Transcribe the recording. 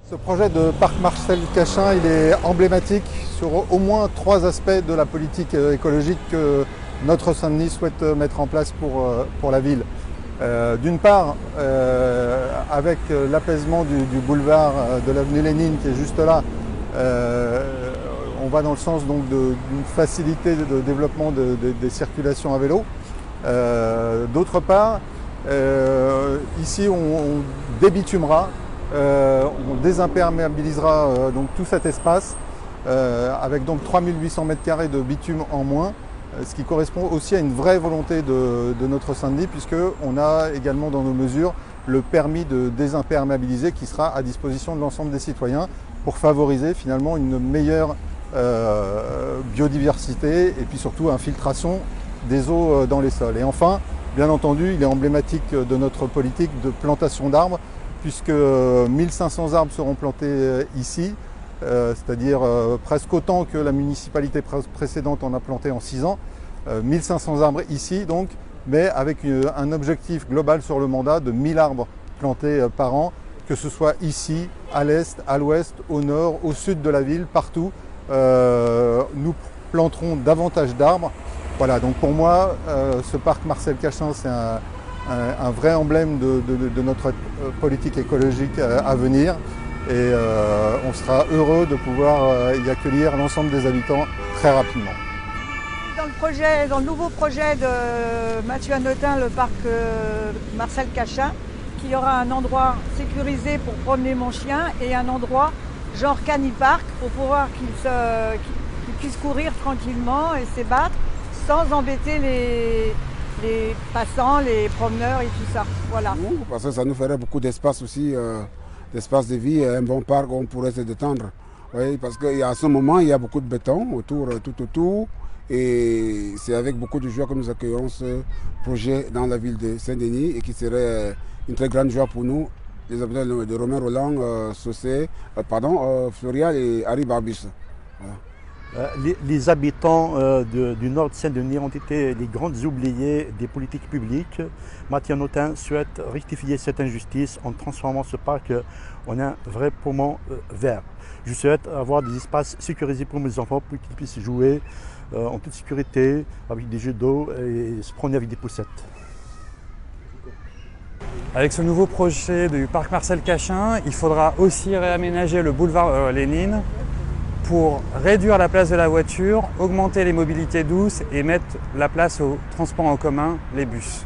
Ce projet de parc Marcel Cachin, il est emblématique sur au moins 3 aspects de la politique écologique que notre Saint-Denis souhaite mettre en place pour la ville. D'une part, avec l'apaisement du boulevard de l'avenue Lénine qui est juste là, on va dans le sens d'une facilité de développement des circulations à vélo. D'autre part, ici on débitumera, on désimperméabilisera donc tout cet espace avec donc 3800 m² de bitume en moins, ce qui correspond aussi à une vraie volonté de notre Saint-Denis, puisqu'on a également dans nos mesures le permis de désimperméabiliser qui sera à disposition de l'ensemble des citoyens pour favoriser finalement une meilleure biodiversité et puis surtout infiltration des eaux dans les sols. Et enfin, bien entendu, il est emblématique de notre politique de plantation d'arbres, puisque 1500 arbres seront plantés ici, c'est-à-dire presque autant que la municipalité précédente en a planté en 6 ans. 1500 arbres ici donc, mais avec un objectif global sur le mandat de 1000 arbres plantés par an, que ce soit ici, à l'est, à l'ouest, au nord, au sud de la ville, partout. Nous planterons davantage d'arbres. Voilà, donc pour moi, ce parc Marcel Cachin, c'est un vrai emblème de notre politique écologique à venir. Et on sera heureux de pouvoir y accueillir l'ensemble des habitants très rapidement. Dans le nouveau projet de Mathieu Hanotin, le parc Marcel Cachin, qu'il y aura un endroit sécurisé pour promener mon chien et un endroit genre canipark pour pouvoir qu'il puisse courir tranquillement et s'ébattre sans embêter les passants, les promeneurs et tout ça. Voilà. Parce que ça nous ferait beaucoup d'espace aussi, d'espace de vie, un bon parc où on pourrait se détendre. Oui, parce qu'à ce moment, il y a beaucoup de béton tout autour. Et c'est avec beaucoup de joie que nous accueillons ce projet dans la ville de Saint-Denis et qui serait une très grande joie pour nous, les habitants de Romain Rolland, Saucé, Florial et Harry Barbus. Voilà. Les habitants du nord de Saint-Denis ont été les grandes oubliées des politiques publiques. Mathieu Hanotin souhaite rectifier cette injustice en transformant ce parc en un vrai poumon vert. Je souhaite avoir des espaces sécurisés pour mes enfants pour qu'ils puissent jouer en toute sécurité avec des jeux d'eau et se promener avec des poussettes. Avec ce nouveau projet du parc Marcel Cachin, il faudra aussi réaménager le boulevard Lénine pour réduire la place de la voiture, augmenter les mobilités douces et mettre la place au transport en commun, les bus.